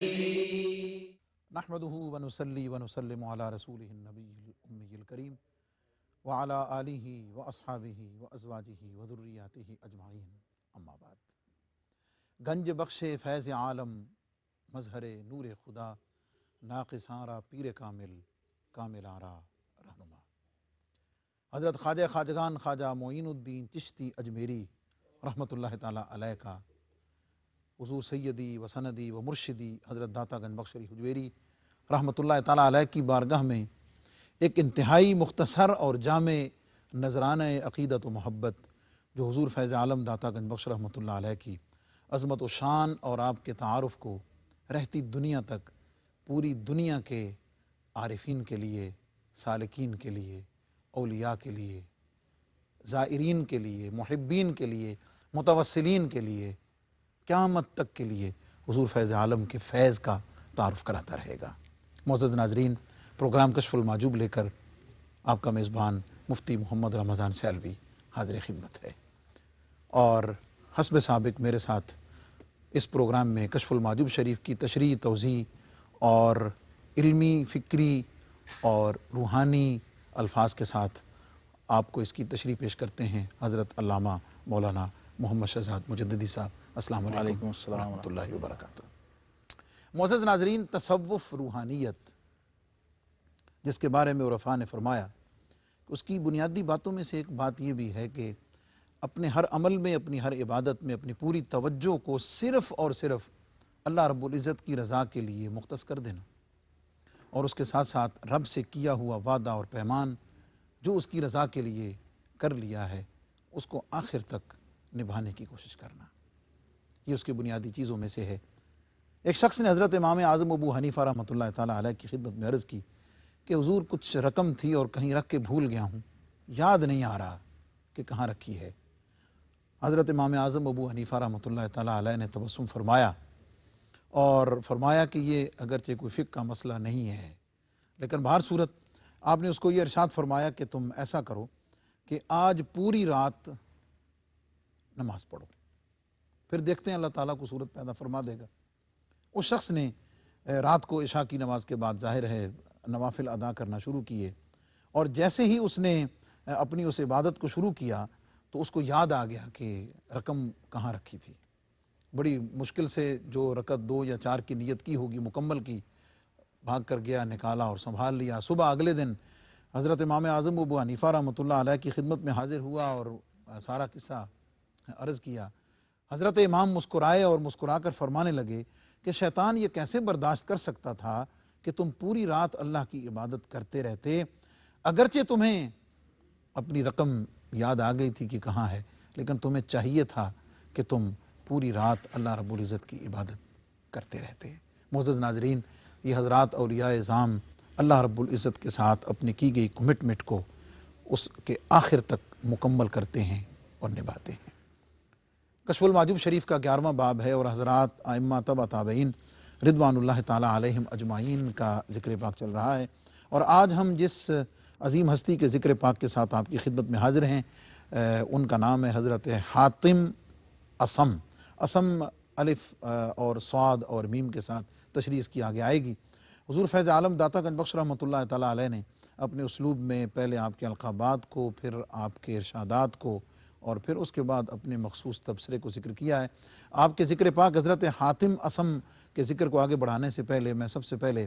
نحمده ونصلي ونسلم على رسوله النبي الأمي الكريم وعلى آله وأصحابه وأزواجه وذرياته أجمعين اما بعد گنج بخش فیض عالم مظہر نور خدا ناقص آرا پیر کامل کامل آرا رہنما حضرت خواجہ خواجگان خواجہ معین الدین چشتی اجمیری رحمۃ اللہ تعالیٰ علیہ کا حضور سیدی و سندی و مرشدی حضرت داتا گنج بخش علی حجویری رحمۃ اللہ تعالیٰ علیہ کی بارگاہ میں ایک انتہائی مختصر اور جامع نذرانہ عقیدت و محبت جو حضور فیض عالم داتا گنج بخش رحمۃ اللہ علیہ کی عظمت و شان اور آپ کے تعارف کو رہتی دنیا تک پوری دنیا کے عارفین کے لیے، سالکین کے لیے، اولیاء کے لیے، زائرین کے لیے، محبین کے لیے، متوسلین کے لیے، قیامت تک کے لیے حضور فیض عالم کے فیض کا تعارف کراتا رہے گا۔ معزز ناظرین، پروگرام کشف المحجوب لے کر آپ کا میزبان مفتی محمد رمضان سیالوی حاضر خدمت ہے، اور حسب سابق میرے ساتھ اس پروگرام میں کشف المحجوب شریف کی تشریح، توضیح اور علمی، فکری اور روحانی الفاظ کے ساتھ آپ کو اس کی تشریح پیش کرتے ہیں حضرت علامہ مولانا محمد شہزاد مجددی صاحب۔ السلام علیکم ورحمۃ اللہ وبرکاتہ۔ معزز ناظرین، تصوف روحانیت جس کے بارے میں عرفاء نے فرمایا، اس کی بنیادی باتوں میں سے ایک بات یہ بھی ہے کہ اپنے ہر عمل میں، اپنی ہر عبادت میں اپنی پوری توجہ کو صرف اور صرف اللہ رب العزت کی رضا کے لیے مختص کر دینا، اور اس کے ساتھ ساتھ رب سے کیا ہوا وعدہ اور پیمان جو اس کی رضا کے لیے کر لیا ہے اس کو آخر تک نبھانے کی کوشش کرنا، یہ اس کی بنیادی چیزوں میں سے ہے۔ ایک شخص نے حضرت امام اعظم ابو حنیفہ رحمۃ اللہ تعالیٰ علیہ کی خدمت میں عرض کی کہ حضور کچھ رقم تھی اور کہیں رکھ کے بھول گیا ہوں، یاد نہیں آ رہا کہ کہاں رکھی ہے۔ حضرت امام اعظم ابو حنیفہ رحمۃ اللہ تعالیٰ علیہ نے تبسم فرمایا اور فرمایا کہ یہ اگرچہ کوئی فقہ کا مسئلہ نہیں ہے، لیکن بہر صورت آپ نے اس کو یہ ارشاد فرمایا کہ تم ایسا کرو کہ آج پوری رات نماز پڑھو، پھر دیکھتے ہیں اللہ تعالیٰ کو صورت پیدا فرما دے گا۔ اس شخص نے رات کو عشاء کی نماز کے بعد ظاہر ہے نوافل ادا کرنا شروع کیے، اور جیسے ہی اس نے اپنی اس عبادت کو شروع کیا تو اس کو یاد آ گیا کہ رقم کہاں رکھی تھی۔ بڑی مشکل سے جو رکعت 2 یا 4 کی نیت کی ہوگی مکمل کی، بھاگ کر گیا، نکالا اور سنبھال لیا۔ صبح اگلے دن حضرت امام اعظم ابو حنیفہ رحمۃ اللہ علیہ کی خدمت میں حاضر ہوا اور سارا قصہ عرض کیا۔ حضرت امام مسکرائے اور مسکرا کر فرمانے لگے کہ شیطان یہ کیسے برداشت کر سکتا تھا کہ تم پوری رات اللہ کی عبادت کرتے رہتے، اگرچہ تمہیں اپنی رقم یاد آ گئی تھی کہ کہاں ہے، لیکن تمہیں چاہیے تھا کہ تم پوری رات اللہ رب العزت کی عبادت کرتے رہتے۔ معزز ناظرین، یہ حضرات اولیاء اعظام اللہ رب العزت کے ساتھ اپنی کی گئی کمٹمنٹ کو اس کے آخر تک مکمل کرتے ہیں اور نبھاتے ہیں۔ کشف المحجوب شریف کا 11واں باب ہے، اور حضرات ائمہ تبع تابعین رضوان اللہ تعالیٰ علیہم اجمعین کا ذکر پاک چل رہا ہے، اور آج ہم جس عظیم ہستی کے ذکر پاک کے ساتھ آپ کی خدمت میں حاضر ہیں ان کا نام ہے حضرت حاتم اصم۔ اصم الف اور صاد اور میم کے ساتھ تشریح اس کی آگے آئے گی۔ حضور فیض عالم داتا گنج بخش رحمۃ اللہ تعالیٰ علیہ نے اپنے اسلوب میں پہلے آپ کے القابات کو، پھر آپ کے ارشادات کو، اور پھر اس کے بعد اپنے مخصوص تبصرے کو ذکر کیا ہے۔ آپ کے ذکر پاک حضرت حاتم اصم کے ذکر کو آگے بڑھانے سے پہلے میں سب سے پہلے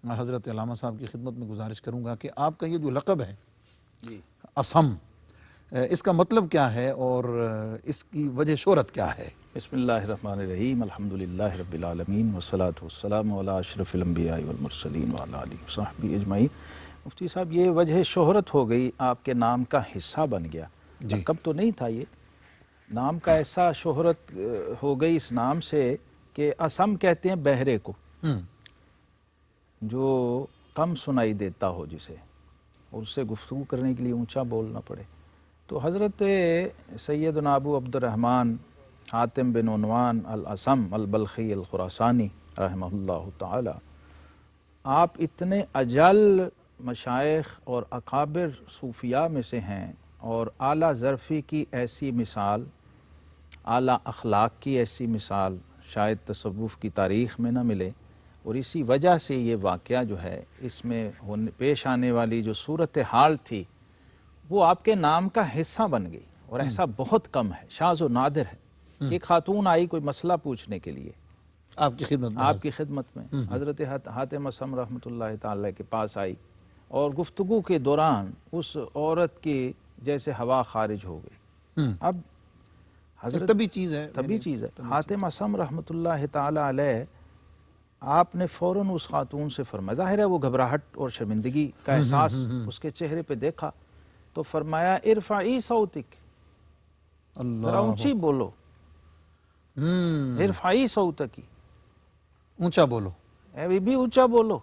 حضرت علامہ صاحب کی خدمت میں گزارش کروں گا کہ آپ کا یہ جو لقب ہے اصم، اس کا مطلب کیا ہے اور اس کی وجہ شہرت کیا ہے؟ بسم اللہ الرحمن الرحیم، الحمدللہ رب العالمین والصلاة والسلام علی اشرف الانبیاء والمرسلین وعلی آلہ وصحبہ اجمعین۔ مفتی صاحب، یہ وجہ شہرت ہو گئی، آپ کے نام کا حصہ بن گیا، لقب تو نہیں تھا، یہ نام کا ایسا شہرت ہو گئی اس نام سے کہ اصم کہتے ہیں بہرے کو، جو کم سنائی دیتا ہو جسے، اور اس سے گفتگو کرنے کے لیے اونچا بولنا پڑے۔ تو حضرت سیدنا ابو عبد الرحمن حاتم بن عنوان الاصم البلخی الخراسانی رحمہ اللہ تعالی، آپ اتنے اجل مشائخ اور اکابر صوفیاء میں سے ہیں، اور اعلیٰ ظرفی کی ایسی مثال، اعلیٰ اخلاق کی ایسی مثال شاید تصوف کی تاریخ میں نہ ملے، اور اسی وجہ سے یہ واقعہ جو ہے اس میں پیش آنے والی جو صورتحال تھی وہ آپ کے نام کا حصہ بن گئی، اور ایسا بہت کم ہے، شاذ و نادر ہے کہ ایک خاتون آئی کوئی مسئلہ پوچھنے کے لیے آپ کی خدمت میں، آپ کی خدمت میں، حضرت حاتم اصم رحمۃ اللہ تعالی کے پاس آئی، اور گفتگو کے دوران اس عورت کی جیسے ہوا خارج ہو گئی۔ اب حضرت طبی چیز ہے، طبی چیز ہے، حاتم اصم رحمۃ اللہ تعالی علیہ آپ نے فوراً اس خاتون سے فرمایا، ظاہر ہے وہ گھبراہٹ اور شرمندگی کا احساس اس کے چہرے پہ دیکھا، تو فرمایا ارفعی صوتک، اللہ ذرا اونچی بولو، ارفعی صوتکی، اونچا بولو اے بی بی اونچا بولو۔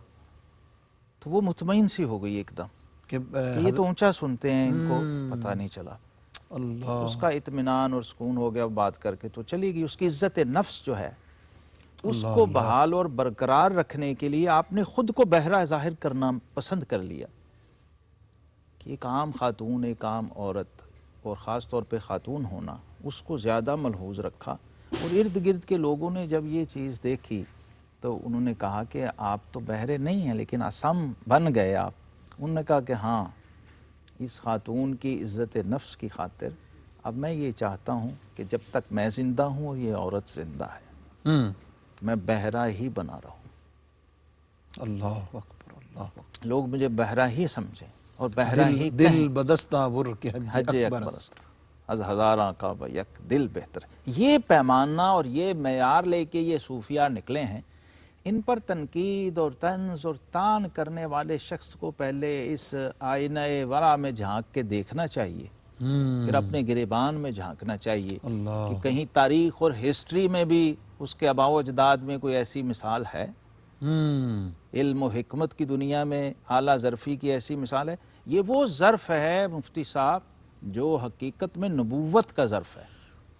تو وہ مطمئن سی ہو گئی ایک دم کہ کہ یہ تو اونچا سنتے ہیں، ان کو پتہ نہیں چلا۔ اللہ، اس کا اطمینان اور سکون ہو گیا بات کر کے، تو چلی گئی۔ اس کی عزت نفس جو ہے اس کو بحال اور برقرار رکھنے کے لیے آپ نے خود کو بہرا ظاہر کرنا پسند کر لیا کہ ایک عام خاتون، ایک عام عورت، اور خاص طور پہ خاتون ہونا، اس کو زیادہ ملحوظ رکھا۔ اور ارد گرد کے لوگوں نے جب یہ چیز دیکھی تو انہوں نے کہا کہ آپ تو بہرے نہیں ہیں لیکن اصم بن گئے آپ۔ انہوں نے کہا کہ ہاں، اس خاتون کی عزت نفس کی خاطر اب میں یہ چاہتا ہوں کہ جب تک میں زندہ ہوں اور یہ عورت زندہ ہے، میں بہرا ہی بنا رہا ہوں، اللہ اکبر، اللہ اکبر، لوگ مجھے بہرا ہی سمجھیں اور بہرا ہی دل بدستہ بر کے حج اکبر است از ہزاراں کا یک دل بہتر۔ یہ پیمانہ اور یہ معیار لے کے یہ صوفیاء نکلے ہیں۔ ان پر تنقید اور طنز اور طعن کرنے والے شخص کو پہلے اس آئینہ ورا میں جھانک کے دیکھنا چاہیے، پھر اپنے گریبان میں جھانکنا چاہیے کہ کہیں تاریخ اور ہسٹری میں بھی اس کے آباء و اجداد میں کوئی ایسی مثال ہے۔ علم و حکمت کی دنیا میں اعلیٰ ظرفی کی ایسی مثال ہے۔ یہ وہ ظرف ہے مفتی صاحب جو حقیقت میں نبوت کا ظرف ہے،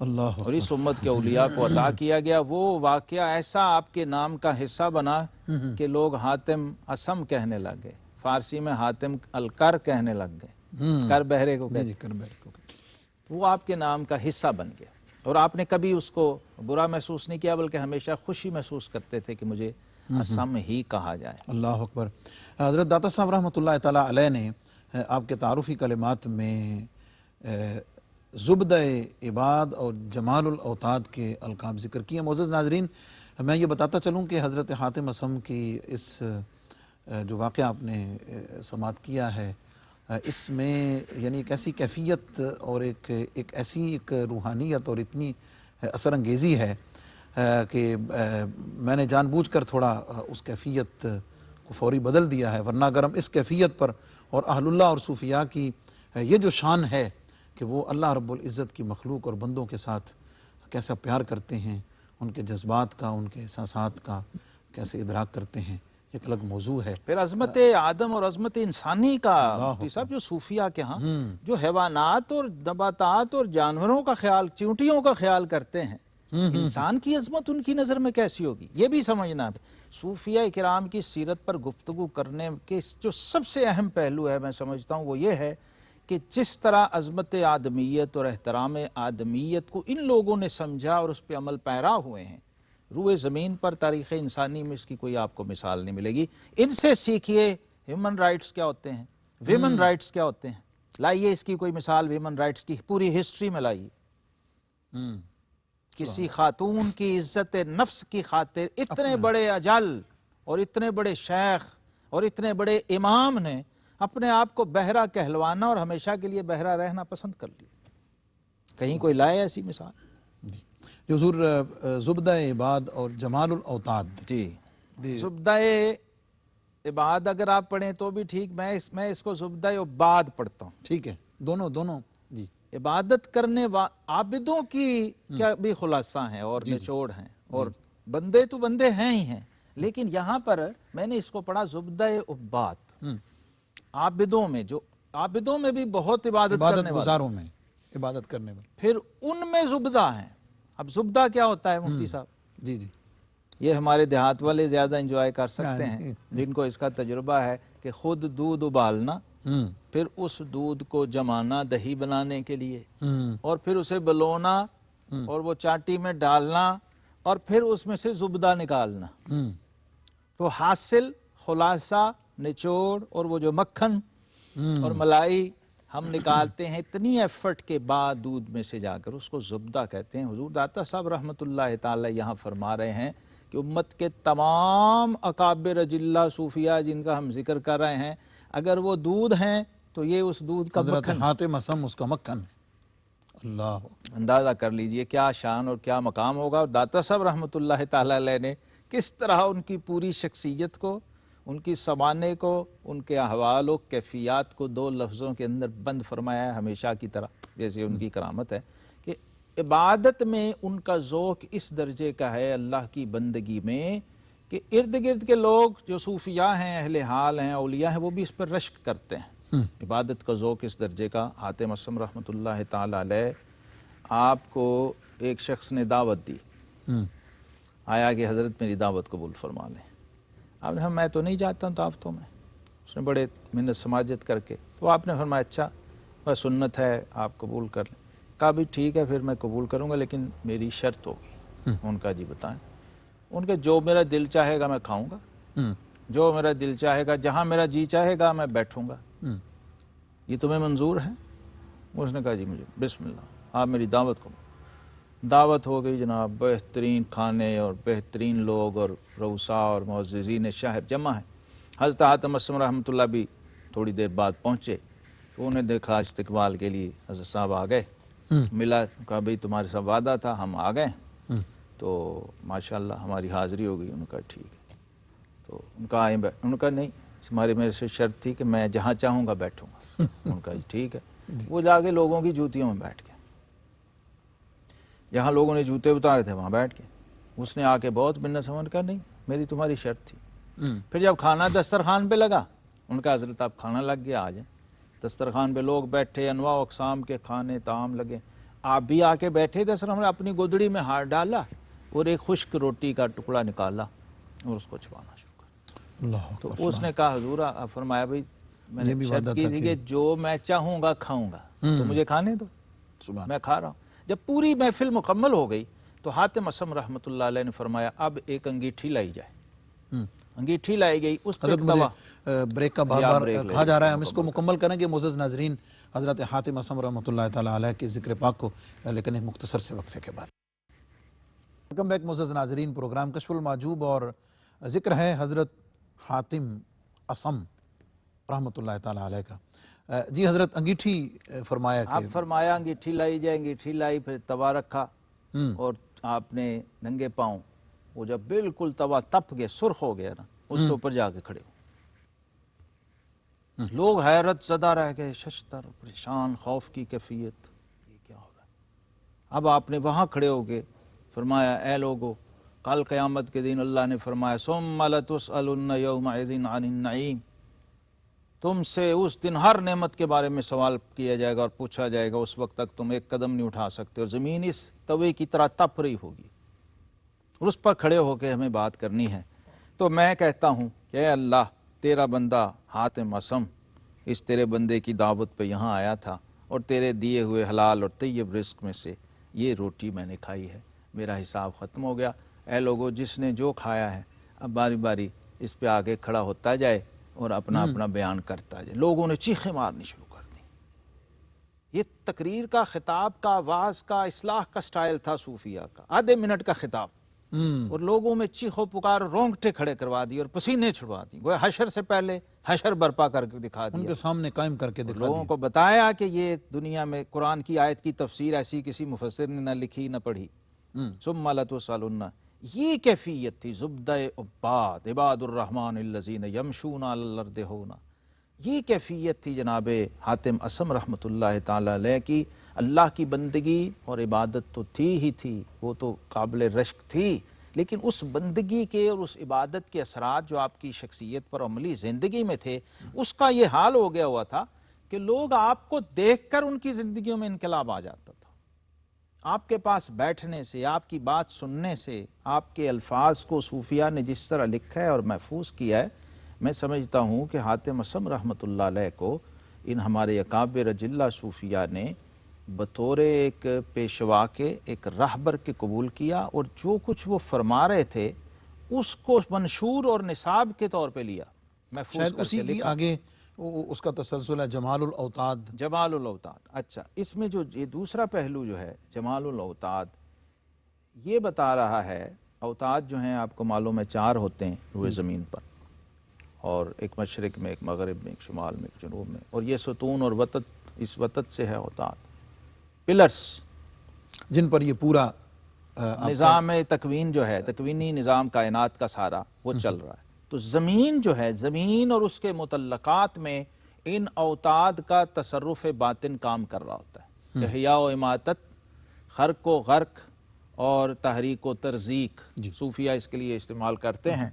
اللہ اور اس امت کے اولیاء کو عطا کیا گیا۔ وہ واقعہ ایسا آپ کے نام کا حصہ بنا کہ لوگ حاتم اصم کہنے لگ گئے، فارسی میں حاتم الکر کہنے لگ گئے، کر بہرے کو کہتے ہیں۔ جی کر بیٹھ کو وہ آپ کے نام کا حصہ بن گیا، اور آپ نے کبھی اس کو برا محسوس نہیں کیا، بلکہ ہمیشہ خوشی محسوس کرتے تھے کہ مجھے اصم ہی کہا جائے۔ اللہ اکبر۔ حضرت داتا صاحب رحمۃ اللہ تعالیٰ علیہ نے آپ کے تعارفی کلمات میں زبدہ عباد اور جمال الاوتاد کے القاب ذکر کیے۔ معزز ناظرین، میں یہ بتاتا چلوں کہ حضرت حاتم اصم کی اس جو واقعہ آپ نے سماعت کیا ہے، اس میں یعنی ایک ایسی کیفیت اور ایک ایسی ایک روحانیت اور اتنی اثر انگیزی ہے کہ میں نے جان بوجھ کر تھوڑا اس کیفیت کو فوری بدل دیا ہے، ورنہ اگر ہم اس کیفیت پر اور اہل اللہ اور صوفیاء کی یہ جو شان ہے کہ وہ اللہ رب العزت کی مخلوق اور بندوں کے ساتھ کیسا پیار کرتے ہیں، ان کے جذبات کا، ان کے احساسات کا کیسے ادراک کرتے ہیں، یہ ایک الگ موضوع ہے۔ پھر عظمت آدم اور عظمت انسانی کا مفتی صاحب جو صوفیاء کے ہاں جو حیوانات اور نباتات اور جانوروں کا خیال، چیونٹیوں کا خیال کرتے ہیں، انسان کی عظمت ان کی نظر میں کیسی ہوگی، یہ بھی سمجھنا ہے۔ صوفیاء کرام کی سیرت پر گفتگو کرنے کے جو سب سے اہم پہلو ہے میں سمجھتا ہوں وہ یہ ہے کہ جس طرح عظمت آدمیت اور احترام آدمیت کو ان لوگوں نے سمجھا اور اس پہ عمل پیرا ہوئے ہیں، روئے زمین پر تاریخ انسانی میں اس کی کوئی آپ کو مثال نہیں ملے گی۔ ان سے سیکھیے ہیومن رائٹس کیا ہوتے ہیں، ویمن رائٹس کیا ہوتے ہیں، لائیے اس کی کوئی مثال ویمن رائٹس کی پوری ہسٹری میں لائیے۔ کسی خاتون کی عزت نفس کی خاطر اتنے بڑے اجل اور اتنے بڑے شیخ اور اتنے بڑے امام نے اپنے آپ کو بہرا کہلوانا اور ہمیشہ کے لیے بہرا رہنا پسند کر لیا۔ کہیں کوئی لائے ایسی مثال؟ جو حضور زبدہ عباد اور جمال الاوتاد، جی زبدہ عباد اگر آپ پڑھیں تو بھی ٹھیک، میں اس کو زبدہ عباد پڑھتا ہوں۔ ٹھیک ہے، دونوں جی عبادت کرنے عابدوں کی کیا بھی خلاصہ ہیں اور نچوڑ ہیں، اور بندے تو بندے ہیں ہی ہیں، لیکن یہاں پر میں نے اس کو پڑھا زبدہ عباد، عابدوں میں، جو عابدوں میں بھی بہت عبادت کرنے والے، گزاروں میں عبادت کرنے والے، پھر ان میں زبدہ ہیں۔ اب زبدہ کیا ہوتا ہے مفتی صاحب؟ جی یہ ہمارے دیہات والے زیادہ انجوائے کر سکتے ہیں جن کو اس کا تجربہ ہے کہ خود دودھ ابالنا، پھر اس دودھ کو جمانا دہی بنانے کے لیے، اور پھر اسے بلونا اور وہ چاٹی میں ڈالنا، اور پھر اس میں سے زبدہ نکالنا۔ تو حاصل خلاصہ نچوڑ اور وہ جو مکھن اور ملائی ہم نکالتے ہیں اتنی ایفرٹ کے بعد دودھ میں سے جا کر، اس کو زبدہ کہتے ہیں۔ حضور داتا صاحب رحمۃ اللہ تعالی یہاں فرما رہے ہیں کہ امت کے تمام اکابر اجلہ صوفیاء جن کا ہم ذکر کر رہے ہیں، اگر وہ دودھ ہیں تو یہ اس دودھ کا حضرت مکھن۔ حاتم اسم اس کا مکھن ہے۔ اللہ اندازہ کر لیجئے کیا شان اور کیا مقام ہوگا۔ اور داتا صاحب رحمۃ اللہ تعالی علیہ نے کس طرح ان کی پوری شخصیت کو، ان کی سوانح کو، ان کے احوال و کیفیات کو دو لفظوں کے اندر بند فرمایا ہے ہمیشہ کی طرح، جیسے ان کی کرامت ہے کہ عبادت میں ان کا ذوق اس درجے کا ہے اللہ کی بندگی میں کہ ارد گرد کے لوگ جو صوفیاء ہیں، اہل حال ہیں، اولیاء ہیں، وہ بھی اس پر رشک کرتے ہیں۔ عبادت کا ذوق اس درجے کا۔ حاتم اسم رحمۃ اللہ تعالی علیہ، آپ کو ایک شخص نے دعوت دی، آیا کہ حضرت میری دعوت قبول فرما لیں۔ آپ نے کہا میں تو نہیں جاتا ہوں دعوتوں میں۔ اس نے بڑے منت سماجت کر کے، تو آپ نے فرمایا اچھا بس سنت ہے آپ قبول کر لیں۔ کہا بھی ٹھیک ہے پھر میں قبول کروں گا، لیکن میری شرط ہوگی۔ ان کا جی بتائیں۔ ان کے جو میرا دل چاہے گا میں کھاؤں گا، جو میرا دل چاہے گا، جہاں میرا جی چاہے گا میں بیٹھوں گا، یہ تمہیں منظور ہے؟ اس نے کہا جی مجھے بسم اللہ، آپ میری دعوت کو۔ دعوت ہو گئی جناب، بہترین کھانے اور بہترین لوگ اور روسا اور معززین شہر جمع ہیں۔ حضرت حاتم اسم رحمۃ اللہ بھی تھوڑی دیر بعد پہنچے، تو انہیں دیکھا استقبال کے لیے حضرت صاحب آ گئے، ملا، کہا بھئی تمہارے ساتھ وعدہ تھا ہم آ گئے، تو ماشاءاللہ ہماری حاضری ہو گئی۔ انہوں نے کہا ٹھیک ہے، تو ان کا آئیں، انہوں نے کہا نہیں ہماری میرے سے شرط تھی کہ میں جہاں چاہوں گا بیٹھوں گا۔ ان کا ٹھیک ہے۔ وہ جا کے لوگوں کی جوتیوں میں بیٹھ گئے، جہاں لوگوں نے جوتے اتارے تھے وہاں بیٹھ گئے۔ اس نے آ کے بہت منت سمجھ کر نہیں میری تمہاری شرط تھی۔ پھر جب کھانا دسترخوان پہ لگا، ان کا حضرت آپ کھانا لگ گیا، آ جائیں۔ دسترخوان پہ لوگ بیٹھے، انواع و اقسام کے کھانے طعام لگے، آپ بھی آ کے بیٹھے دسترخوان، اپنی گودڑی میں ہاتھ ڈالا اور ایک خشک روٹی کا ٹکڑا نکالا اور اس کو چبانا شروع کیا۔ اللہ تو اس نے کہا حضور، فرمایا بھئی میں نے شرط کی تھی کہ جو میں چاہوں گا کھاؤں گا، تو مجھے کھانے دو، میں کھا رہا ہوں۔ جب پوری محفل مکمل ہو گئی تو حاتم اسم رحمۃ اللہ علیہ نے فرمایا اب ایک انگیٹھی لائی جائے۔ انگیٹھی لائی گئی، اس پہ توا۔ بریک کا بار بار کہا جا رہا ہے، ہم اس کو مکمل کریں گے معزز ناظرین حضرت حاتم اسم رحمۃ اللہ تعالیٰ علیہ کے ذکر پاک کو، لیکن ایک مختصر سے وقفے کے بعد۔ ویلکم بیک معزز ناظرین، پروگرام کشف المعجوب اور ذکر ہے حضرت حاتم اسم رحمۃ اللہ تعالیٰ علیہ کا۔ جی حضرت، انگیٹھی فرمایا کہ آپ فرمایا انگیٹھی لائی جائے، انگیٹھی لائی، پھر توا رکھا اور آپ نے ننگے پاؤں، وہ جب بالکل توا تپ گیا، سرخ ہو گیا نا، اس کے اوپر جا کے کھڑے ہو۔ لوگ حیرت زدہ رہ گئے، ششدر، پریشان، خوف کی کیفیت، یہ کیا ہو رہا ہے؟ اب آپ نے وہاں کھڑے ہو کے فرمایا اے لوگو، کل قیامت کے دن اللہ نے فرمایا ثم لتسألن یومئذ عن النعیم، تم سے اس دن ہر نعمت کے بارے میں سوال کیا جائے گا اور پوچھا جائے گا، اس وقت تک تم ایک قدم نہیں اٹھا سکتے اور زمین اس توے کی طرح تپ رہی ہوگی، اور اس پر کھڑے ہو کے ہمیں بات کرنی ہے۔ تو میں کہتا ہوں کہ اے اللہ، تیرا بندہ حاتم اسم اس تیرے بندے کی دعوت پہ یہاں آیا تھا اور تیرے دیے ہوئے حلال اور طیب رزق میں سے یہ روٹی میں نے کھائی ہے، میرا حساب ختم ہو گیا۔ اے لوگو، جس نے جو کھایا ہے اب باری باری اس پہ آگے کھڑا ہوتا جائے اور اپنا اپنا بیان کرتا جائے۔ لوگوں نے چیخیں مارنی شروع کر دی۔ یہ تقریر کا، خطاب کا، واعظ کا، اصلاح کا سٹائل تھا صوفیاء کا، آدھے منٹ کا خطاب، اور لوگوں میں چیخو پکار، رونگٹے کھڑے کروا دی اور پسینے چھڑوا دی، گویا حشر سے پہلے حشر برپا کر کے دکھا ان دیا، کے سامنے قائم کر کے دکھا لوگوں کو بتایا کہ یہ دنیا میں قرآن کی آیت کی تفسیر ایسی کسی مفسر نے نہ لکھی نہ پڑھی۔ ثم لتسألن، یہ کیفیت تھی زبدہ عباد، عباد الرحمن الذین یمشون علی الارض ہونا، یہ کیفیت تھی جناب حاتم اسم رحمۃ اللہ تعالی علیہ کی۔ اللہ کی بندگی اور عبادت تو تھی ہی تھی، وہ تو قابل رشک تھی، لیکن اس بندگی کے اور اس عبادت کے اثرات جو آپ کی شخصیت پر عملی زندگی میں تھے، اس کا یہ حال ہو گیا ہوا تھا کہ لوگ آپ کو دیکھ کر ان کی زندگیوں میں انقلاب آ جاتا تھا۔ آپ کے پاس بیٹھنے سے، آپ کی بات سننے سے، آپ کے الفاظ کو صوفیاء نے جس طرح لکھا ہے اور محفوظ کیا ہے، میں سمجھتا ہوں کہ حاتم اسم رحمۃ اللہ علیہ کو ان ہمارے اکابر اجلہ صوفیاء نے بطور ایک پیشوا کے، ایک راہبر کے قبول کیا، اور جو کچھ وہ فرما رہے تھے اس کو منشور اور نصاب کے طور پہ لیا، محفوظ شاید کر اسی کے کی لکھا۔ آگے اس کا تسلسل ہے جمال الاوتاد۔ جمال الاوتاد، اچھا اس میں جو یہ دوسرا پہلو جو ہے جمال الاوتاد، یہ بتا رہا ہے اوتاد جو ہیں آپ کو معلوم ہے 4 ہوتے ہیں روئے زمین پر، اور ایک مشرق میں، ایک مغرب میں، ایک شمال میں، ایک جنوب میں، اور یہ ستون اور وتد، اس وتد سے ہے اوتاد، پلرز جن پر یہ پورا نظام تکوین جو ہے، تکوینی نظام کائنات کا سارا وہ چل رہا ہے۔ تو زمین جو ہے، زمین اور اس کے متعلقات میں ان اوتاد کا تصرف باطن کام کر رہا ہوتا ہے، احیاء و اماتت، خرق و غرق اور تحریک و ترزیق، صوفیہ اس کے لیے استعمال کرتے ہیں۔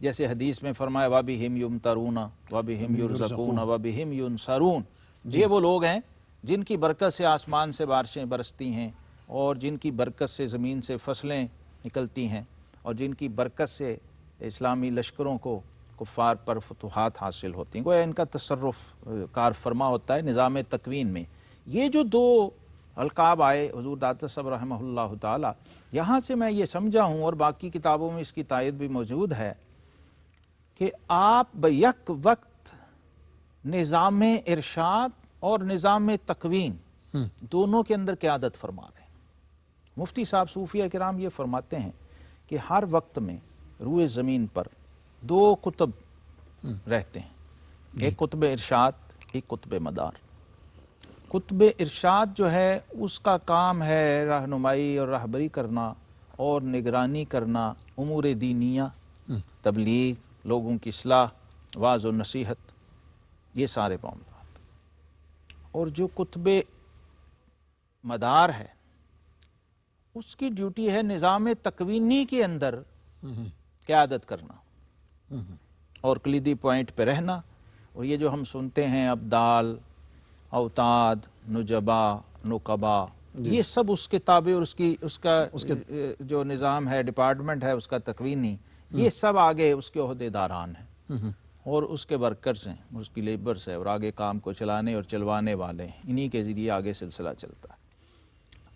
جیسے حدیث میں فرمایا وَبِهِمْ يُمْتَرُونَ وَبِهِمْ يُرْزَقُونَ وَبِهِمْ يُنْصَرُونَ، یہ وہ لوگ ہیں جن کی برکت سے آسمان سے بارشیں برستی ہیں، اور جن کی برکت سے زمین سے فصلیں نکلتی ہیں، اور جن کی برکت سے اسلامی لشکروں کو کفار پر فتوحات حاصل ہوتی ہیں۔ گویا ان کا تصرف کار فرما ہوتا ہے نظام تکوین میں۔ یہ جو 2 القاب آئے حضور داتا صاحب رحمہ اللہ تعالی، یہاں سے میں یہ سمجھا ہوں، اور باقی کتابوں میں اس کی تائید بھی موجود ہے، کہ آپ بیک وقت نظام ارشاد اور نظام تکوین دونوں کے اندر قیادت فرما رہے ہیں۔ مفتی صاحب صوفیہ کرام یہ فرماتے ہیں کہ ہر وقت میں روئے زمین پر 2 قطب رہتے ہیں، ایک قطب ارشاد، ایک قطب مدار۔ قطب ارشاد جو ہے اس کا کام ہے رہنمائی اور رہبری کرنا اور نگرانی کرنا امور دینیہ، تبلیغ، لوگوں کی اصلاح، واعظ و نصیحت، یہ سارے معاملات۔ اور جو قطب مدار ہے اس کی ڈیوٹی ہے نظام تکوینی کے اندر قیادت کرنا اور کلیدی پوائنٹ پہ رہنا۔ اور یہ جو ہم سنتے ہیں ابدال، اوتاد، نجبا، نقبا، یہ سب اس کے تابع، اور اس کا جو نظام ہے، ڈپارٹمنٹ ہے اس کا تکوینی، یہ سب آگے اس کے عہدے داران ہیں اور اس کے ورکرز ہیں، اس کی لیبرز ہیں، اور آگے کام کو چلانے اور چلوانے والے ہیں، انہی کے ذریعے آگے سلسلہ چلتا ہے۔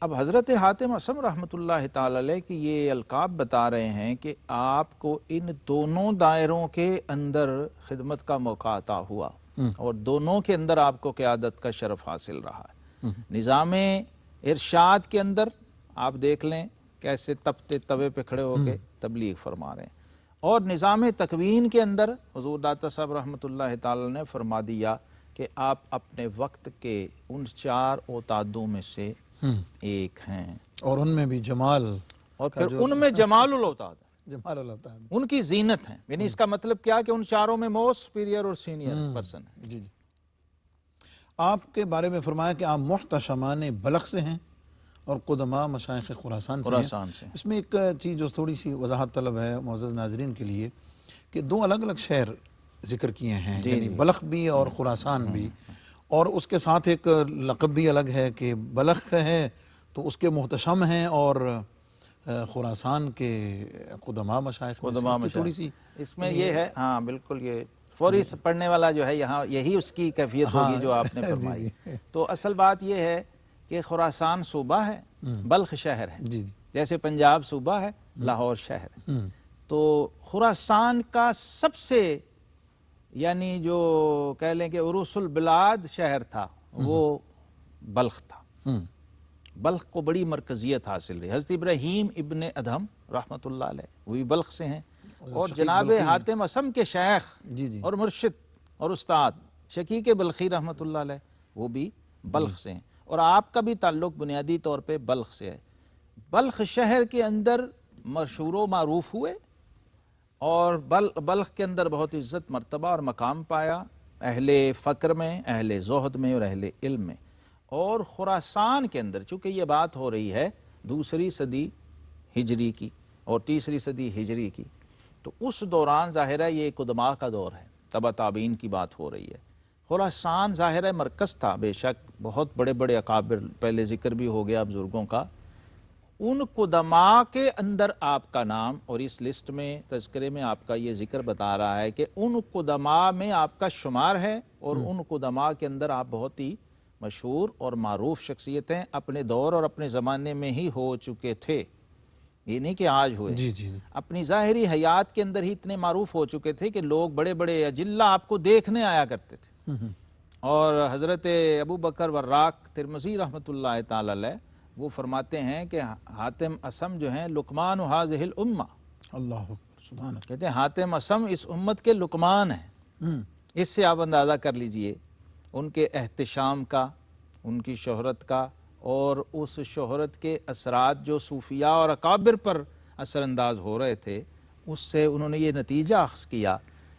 اب حضرت حاتم اصم رحمۃ اللہ تعالی علیہ کی یہ القاب بتا رہے ہیں کہ آپ کو ان دونوں دائروں کے اندر خدمت کا موقع عطا ہوا، اور دونوں کے اندر آپ کو قیادت کا شرف حاصل رہا ہے۔ نظام ارشاد کے اندر آپ دیکھ لیں کیسے تپتے توے پہ کھڑے ہو کے تبلیغ فرما رہے ہیں، اور نظام تکوین کے اندر حضور داتا صاحب رحمۃ اللہ تعالی نے فرما دیا کہ آپ اپنے وقت کے ان 4 اوتادوں میں سے ایک ہیں، اور ان میں بھی جمال، اور پھر ان میں جمال الاوتاد، جمال الاوتاد۔ ان کی زینت ہیں، یعنی اس کا مطلب کیا کہ ان 4 میں موسٹ سپیریئر اور سینئر پرسن ہے۔ جی جی، آپ کے بارے میں فرمایا کہ آپ محتشمان بلخ سے ہیں اور قدماء مشائخ خراسان سے ہیں۔ اس میں ایک چیز جو تھوڑی سی وضاحت طلب ہے معزز ناظرین کے لیے، کہ 2 الگ الگ شہر ذکر کیے ہیں، یعنی بلخ بھی اور خراسان بھی، اور اس کے ساتھ ایک لقب بھی الگ ہے کہ بلخ ہے تو اس کے محتشم ہیں، اور خراسان کے قدماء مشائخ تھوڑی سی اس میں یہ ہے، ہاں بالکل، یہ فوری پڑھنے والا جو ہے یہاں یہی اس کی کیفیت ہوگی جو آپ نے فرمائی۔ تو اصل بات یہ ہے کہ خراسان صوبہ ہے، بلخ شہر ہے، جیسے پنجاب صوبہ ہے، لاہور شہر ہے۔ تو خراسان کا سب سے، یعنی جو کہہ لیں کہ عروس البلاد شہر تھا وہ بلخ تھا۔ بلخ کو بڑی مرکزیت حاصل رہی۔ حضرت ابراہیم ابن ادہم رحمۃ اللہ علیہ وہ بھی بلخ سے ہیں، اور جناب حاتم اصم کے شیخ اور مرشد اور استاد شقیق بلخی رحمۃ اللہ علیہ وہ بھی بلخ سے ہیں، اور آپ کا بھی تعلق بنیادی طور پہ بلخ سے ہے۔ بلخ شہر کے اندر مشہور و معروف ہوئے، اور بلخ کے اندر بہت عزت مرتبہ اور مقام پایا، اہل فقر میں، اہل زہد میں اور اہل علم میں۔ اور خراسان کے اندر چونکہ یہ بات ہو رہی ہے 2 صدی ہجری کی اور 3 صدی ہجری کی، تو اس دوران ظاہر ہے یہ قدماء کا دور ہے، تبع تابعین کی بات ہو رہی ہے۔ خراسان ظاہر ہے مرکز تھا، بے شک بہت بڑے بڑے اکابر، پہلے ذکر بھی ہو گیا بزرگوں کا، ان قدماء کے اندر آپ کا نام، اور اس لسٹ میں تذکرے میں آپ کا یہ ذکر بتا رہا ہے کہ ان قدماء میں آپ کا شمار ہے، اور ان قدماء کے اندر آپ بہت ہی مشہور اور معروف شخصیتیں اپنے دور اور اپنے زمانے میں ہی ہو چکے تھے۔ یہ نہیں کہ آج ہوئے، جی جی اپنی ظاہری حیات کے اندر ہی اتنے معروف ہو چکے تھے کہ لوگ بڑے بڑے اجلہ آپ کو دیکھنے آیا کرتے تھے. اور حضرت ابو بکر وراق ترمذی رحمۃ اللہ تعالی علیہ وہ فرماتے ہیں کہ حاتم اسم جو ہیں لقمان هذه الامہ، اللہ اکبر سبحان اللہ. کہتے ہیں حاتم اسم اس امت کے لقمان ہیں. اس سے آپ اندازہ کر لیجئے ان کے احتشام کا، ان کی شہرت کا، اور اس شہرت کے اثرات جو صوفیاء اور اکابر پر اثر انداز ہو رہے تھے، اس سے انہوں نے یہ نتیجہ اخذ کیا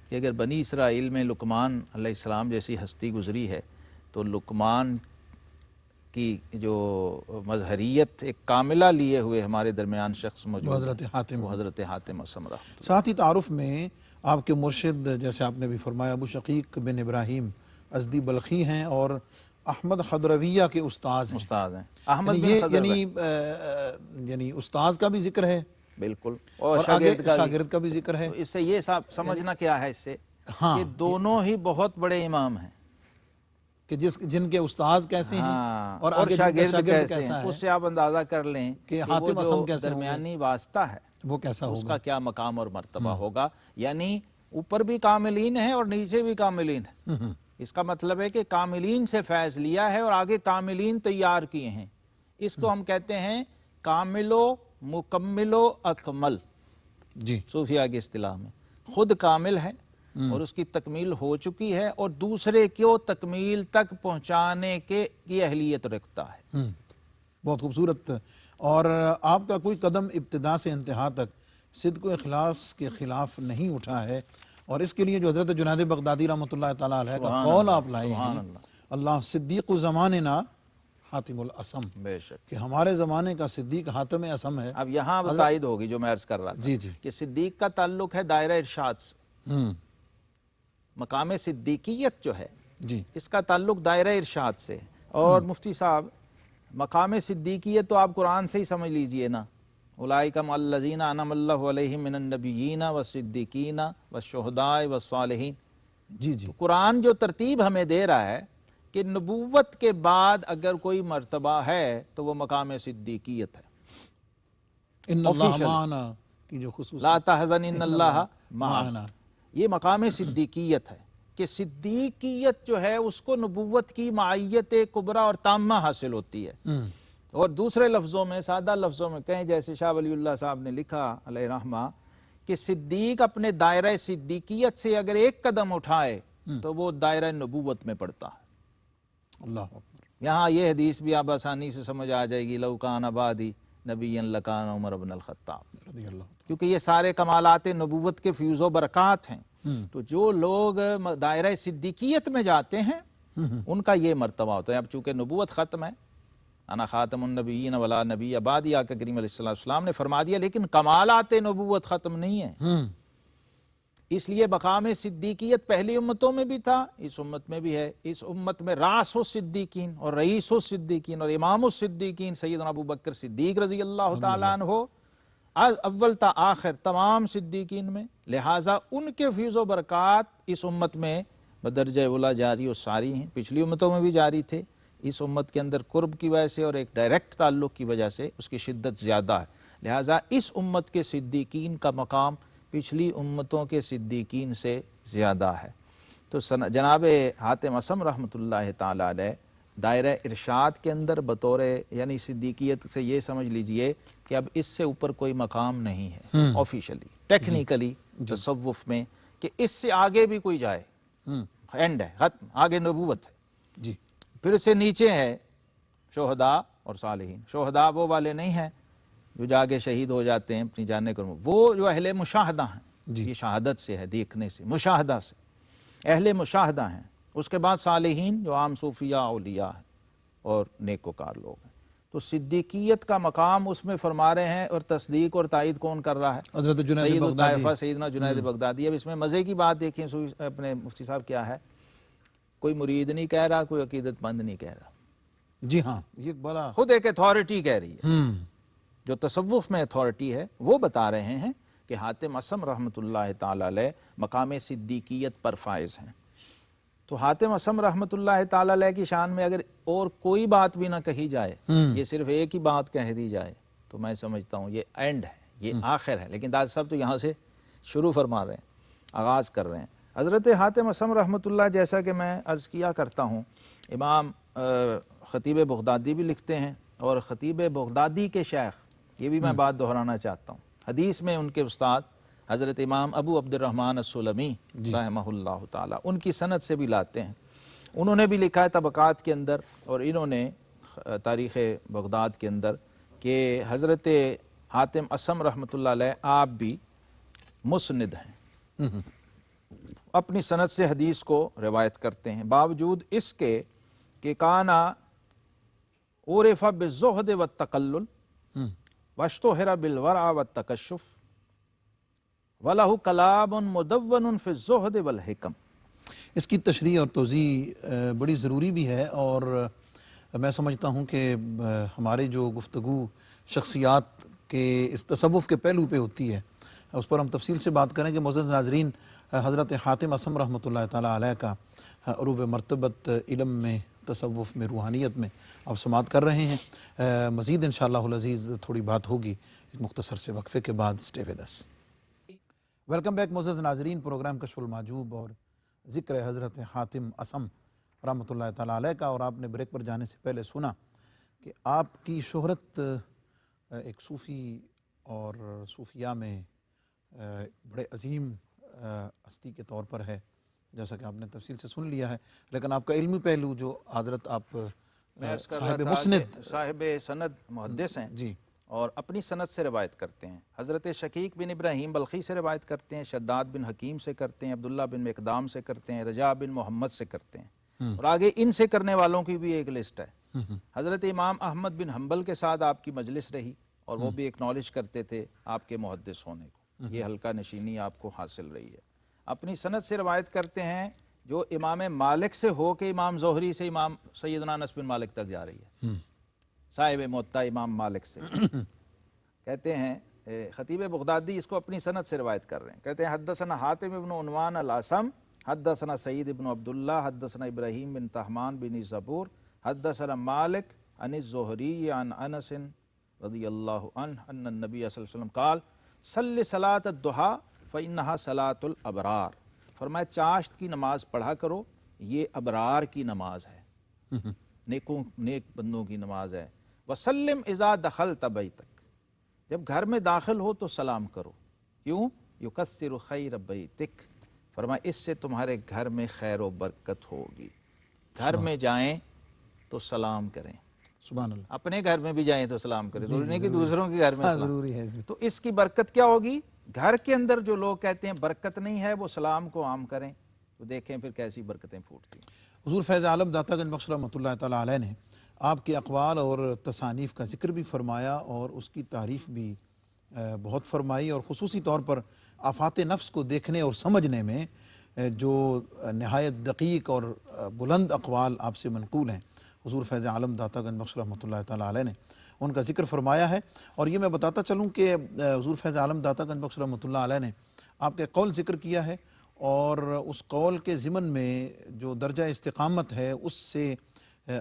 کہ اگر بنی اسرائیل میں لقمان علیہ السلام جیسی ہستی گزری ہے تو لقمان کی جو مظہریت ایک کاملہ لیے ہوئے ہمارے درمیان شخص موجود ہے، حضرت حاتم. وہ حضرت حاتم اسم رحمۃ اللہ. ساتھ ہی تعارف میں آپ کے مرشد جیسے آپ نے بھی فرمایا ابو شقیق بن ابراہیم ازدی بلخی ہیں اور احمد خضرویہ کے استاذ ہیں. استاد ہیں احمد یعنی بن یہ خضر یعنی استاذ کا بھی ذکر ہے بالکل، اور آگے شاگرد کا بھی ذکر ہے. تو اس سے یہ سمجھنا کیا ہے اس سے ہاں کہ دونوں ہی بہت بڑے امام ہیں کہ جن کے استاذ کیسے ہیں ہاں، اور آگے جن کا شاگرد کیسے کیسا ہیں، ہے اس سے آپ اندازہ کر لیں کہ کہ حاتم وہ اسم جو کیسے ہوں گے، درمیانی واسطہ ہے وہ کیسا اس ہوگا. کا کیا مقام اور مرتبہ ہوگا. یعنی اوپر بھی کاملین ہیں اور نیچے بھی کاملین ہیں. اس کا مطلب ہے کہ کاملین سے فیض لیا ہے اور آگے کاملین تیار کیے ہیں. اس کو ہم کہتے ہیں کامل و مکمل و اکمل. جی صوفیاء کی اصطلاح میں خود کامل ہے اور اس کی تکمیل ہو چکی ہے اور دوسرے کو تکمیل تک پہنچانے کی اہلیت رکھتا ہے. بہت خوبصورت. اور آپ کا کوئی قدم ابتدا سے انتہا تک صدق و اخلاص کے خلاف نہیں اٹھا ہے، اور اس کے لیے جو حضرت جنید بغدادی رحمۃ اللہ تعالیٰ علیہ کا قول آپ لائے ہیں، اللہ صدیق زماننا حاتم الاسم، بے شک کہ ہمارے زمانے کا صدیق حاتم اسم ہے. اب یہاں تائید ہوگی جو میں عرض کر رہا تھا جی جی کہ صدیق کا تعلق ہے دائرہ ارشاد سے. مقام صدیقیت جو ہے جی اس کا تعلق دائرہ ارشاد سے. اور مفتی صاحب مقام صدیقیت تو آپ قرآن سے ہی سمجھ لیجئے نا، اولئک مع الذین انعم اللہ علیہم من النبیین والصدیقین والشہداء والصالحین. جی جی قرآن جو ترتیب ہمیں دے رہا ہے کہ نبوت کے بعد اگر کوئی مرتبہ ہے تو وہ مقام صدیقیت ہے. ان اللہ معنا کی جو خصوص لا تحزن ان اللہ معنا، معنا. یہ مقام صدیقیت ہے کہ صدیقیت جو ہے اس کو نبوت کی معیت کبریٰ اور تامہ حاصل ہوتی ہے. اور دوسرے لفظوں میں، سادہ لفظوں میں کہیں، جیسے شاہ ولی اللہ صاحب نے لکھا علیہ رحمہ کہ صدیق اپنے دائرہ صدیقیت سے اگر ایک قدم اٹھائے تو وہ دائرہ نبوت میں پڑتا ہے. اللہ اکبر. یہاں یہ حدیث بھی آپ آسانی سے سمجھ آ جائے گی، لو کان بعدی نبی لکان عمر بن الخطاب، رضی اللہ. کیونکہ یہ سارے کمالات نبوت کے فیوز و برکات ہیں. تو جو لوگ دائرہ صدیقیت میں جاتے ہیں ان کا یہ مرتبہ ہوتا ہے. اب چونکہ نبوت ختم ہے، انا خاتم النبیین ولا نبی بعدی، آقا کریم علیہ السلام نے فرما دیا، لیکن کمالات نبوت ختم نہیں ہیں. اس لیے مقام صدیقیت پہلی امتوں میں بھی تھا، اس امت میں بھی ہے. اس امت میں راس الصدیقین اور رئیس الصدیقین اور امام الصدیقین سیدنا ابو بکر صدیق رضی اللہ تعالیٰ عنہ اول تا آخر تمام صدیقین میں. لہٰذا ان کے فیض و برکات اس امت میں بدرجہ اولا جاری و ساری ہیں، پچھلی امتوں میں بھی جاری تھے. اس امت کے اندر قرب کی وجہ سے اور ایک ڈائریکٹ تعلق کی وجہ سے اس کی شدت زیادہ ہے. لہٰذا اس امت کے صدیقین کا مقام پچھلی امتوں کے صدیقین سے زیادہ ہے. تو جناب حاتم اسم رحمۃ اللہ تعالی علیہ دائرہ ارشاد کے اندر بطور یعنی صدیقیت سے یہ سمجھ لیجئے کہ اب اس سے اوپر کوئی مقام نہیں ہے آفیشلی، ٹیکنیکلی تصوف میں، کہ اس سے آگے بھی کوئی جائے اینڈ ہے، ختم، آگے نبوت ہے. جی پھر اس سے نیچے ہے شہداء اور صالحین. شہداء وہ والے نہیں ہیں جو جاگے شہید ہو جاتے ہیں اپنی جانیں کروں، وہ جو اہل مشاہدہ ہیں. یہ شہادت سے ہے، دیکھنے سے، مشاہدہ سے، اہل مشاہدہ ہیں. اس کے بعد صالحین جو عام صوفیاء اولیاء ہیں اور نیکوکار لوگ ہیں. تو صدیقیت کا مقام اس میں فرما رہے ہیں، اور تصدیق اور تائید کون کر رہا ہے؟ حضرت جنید سید بغدادی. الطائفہ سیدنا جنید بغدادی. اب اس میں مزے کی بات دیکھیں اپنے مفتی صاحب کیا ہے، کوئی مرید نہیں کہہ رہا، کوئی عقیدت مند نہیں کہہ رہا. جی ہاں، یہ بڑا خود ایک اتھارٹی کہہ رہی ہے. جو تصوف میں اتھارٹی ہے وہ بتا رہے ہیں کہ حاتم اسم رحمۃ اللہ تعالی علیہ مقام صدیقیت پر فائز ہیں. تو حاتم اسم رحمۃ اللہ تعالی علیہ کی شان میں اگر اور کوئی بات بھی نہ کہی جائے، یہ صرف ایک ہی بات کہہ دی جائے، تو میں سمجھتا ہوں یہ اینڈ ہے. یہ آخر ہے، لیکن داد صاحب تو یہاں سے شروع فرما رہے ہیں، آغاز کر رہے ہیں۔ حضرت حاتم اصم رحمۃ اللہ، جیسا کہ میں عرض کیا کرتا ہوں، امام خطیب بغدادی بھی لکھتے ہیں، اور خطیب بغدادی کے شیخ، یہ بھی میں بات دہرانا چاہتا ہوں، حدیث میں ان کے استاد حضرت امام ابو عبد الرحمن السلمی رحمہ اللہ تعالی، ان کی سند سے بھی لاتے ہیں۔ انہوں نے بھی لکھا ہے طبقات کے اندر، اور انہوں نے تاریخ بغداد کے اندر، کہ حضرت حاتم اصم رحمۃ اللہ علیہ آپ بھی مسند ہیں، اپنی سند سے حدیث کو روایت کرتے ہیں، باوجود اس کے کہ کانا عرف بالزہد والتقلل واشتہر بالورع والتکشف وَلَهُ کلام مدون فی الزہد والحکم۔ اس کی تشریح اور توضیح بڑی ضروری بھی ہے، اور میں سمجھتا ہوں کہ ہمارے جو گفتگو شخصیات کے اس تصوف کے پہلو پہ ہوتی ہے، اس پر ہم تفصیل سے بات کریں کہ معزز ناظرین، حضرت حاتم اصم رحمۃ اللہ تعالیٰ علیہ کا عروج مرتبت علم میں، تصوف میں، روحانیت میں آپ سماعت کر رہے ہیں۔ مزید انشاءاللہ العزیز تھوڑی بات ہوگی ایک مختصر سے وقفے کے بعد۔ Stay with us. Welcome back معزز ناظرین، پروگرام کشف المحجوب اور ذکر حضرت حاتم اصم رحمۃ اللہ تعالیٰ علیہ کا، اور آپ نے بریک پر جانے سے پہلے سنا کہ آپ کی شہرت ایک صوفی اور صوفیاء میں بڑے عظیم ہستی کے طور پر ہے، جیسا کہ آپ نے تفصیل سے سن لیا ہے، لیکن آپ کا علمی پہلو جو حضرت آپ صاحب مسند، صاحب سند محدث ہیں جی، اور اپنی سند سے روایت کرتے ہیں، حضرت شقیق بن ابراہیم بلخی سے روایت کرتے ہیں، شداد بن حکیم سے کرتے ہیں، عبداللہ بن مقدام سے کرتے ہیں، رجاء بن محمد سے کرتے ہیں، اور آگے ان سے کرنے والوں کی بھی ایک لسٹ ہے۔ حضرت امام احمد بن حنبل کے ساتھ آپ کی مجلس رہی، اور وہ بھی ایکنالج کرتے تھے آپ کے محدث ہونے کو، یہ حلقہ نشینی آپ کو حاصل رہی ہے۔ اپنی سند سے روایت کرتے ہیں جو امام مالک سے ہو کے امام زہری سے امام سیدنا انس بن مالک تک جا رہی ہے، صاحب موطا امام مالک سے۔ کہتے ہیں خطیب بغدادی اس کو اپنی سند سے روایت کر رہے ہیں، کہتے ہیں حدثنا حاتم ابن عنوان الاسم حدثنا سعید ابن عبداللہ حدثنا ابراہیم بن طہمان بن زبور حدثنا مالک عن الزہری عن انس رضی اللہ عنہ ان النبی صلی اللہ علیہ وسلم قال صلی صلاۃ الضحیٰ فإنہا صلاۃ الابرار، فرمایا چاشت کی نماز پڑھا کرو، یہ ابرار کی نماز ہے، نیک بندوں کی نماز ہے۔ وسلم اذا دخلت بیتک، جب گھر میں داخل ہو تو سلام کرو، کیوں؟ یکثر خیر بیتک، فرمایا اس سے تمہارے گھر میں خیر و برکت ہوگی، گھر میں جائیں تو سلام کریں، سبحان اللہ، اپنے گھر میں بھی جائیں تو سلام کریں، ضروری نہیں کہ دوسروں کے گھر میں سلام، ضروری ہے۔ تو اس کی برکت کیا ہوگی؟ گھر کے اندر جو لوگ کہتے ہیں برکت نہیں ہے، وہ سلام کو عام کریں، تو دیکھیں پھر کیسی برکتیں پھوٹتی ہیں۔ حضور فیض عالم داتا گنج بخش رحمۃ اللہ تعالیٰ علیہ نے آپ کے اقوال اور تصانیف کا ذکر بھی فرمایا، اور اس کی تعریف بھی بہت فرمائی، اور خصوصی طور پر آفات نفس کو دیکھنے اور سمجھنے میں جو نہایت دقیق اور بلند اقوال آپ سے منقول ہیں، حضور فیض عالم داتا گنج بخش رحمۃ اللہ تعالیٰ علیہ نے ان کا ذکر فرمایا ہے۔ اور یہ میں بتاتا چلوں کہ حضور فیض عالم داتا گنج بخش رحمۃ اللہ علیہ نے آپ کے قول ذکر کیا ہے، اور اس قول کے ضمن میں جو درجہ استقامت ہے اس سے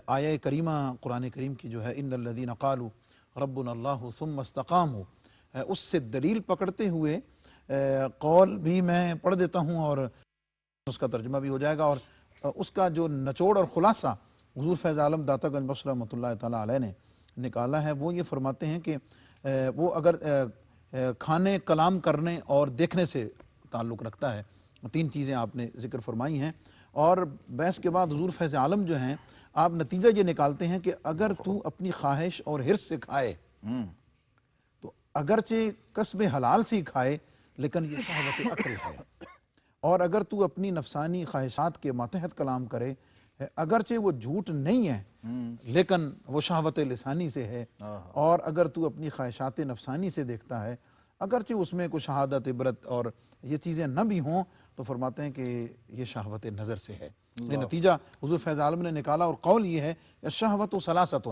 آیہ کریمہ قرآن کریم کی جو ہے ان الذین قالوا ربنا اللہ ثم استقاموا، اس سے دلیل پکڑتے ہوئے قول بھی میں پڑھ دیتا ہوں، اور اس کا ترجمہ بھی ہو جائے گا، اور اس کا جو نچوڑ اور خلاصہ حضور فیض عالم داتا گنج بخش رحمۃ اللہ تعالیٰ علیہ نے نکالا ہے، وہ یہ فرماتے ہیں کہ وہ اگر کھانے، کلام کرنے اور دیکھنے سے تعلق رکھتا ہے، تین چیزیں آپ نے ذکر فرمائی ہیں، اور بحث کے بعد حضور فیض عالم جو ہیں آپ نتیجہ یہ نکالتے ہیں کہ اگر تو اپنی خواہش اور حرص سے کھائے تو اگرچہ کسب حلال سے ہی کھائے لیکن یہ شہوت عقل ہے، اور اگر تو اپنی نفسانی خواہشات کے ماتحت کلام کرے اگرچہ وہ جھوٹ نہیں ہے لیکن وہ شہوت لسانی سے ہے، اور اگر تو اپنی خواہشات نفسانی سے دیکھتا ہے اگرچہ اس میں کوئی شہادت، عبرت اور یہ چیزیں نہ بھی ہوں، تو فرماتے ہیں کہ یہ شہوت نظر سے ہے۔ یہ نتیجہ حضور فیض عالم نے نکالا، اور قول یہ ہے شہوت ثلاثۃ،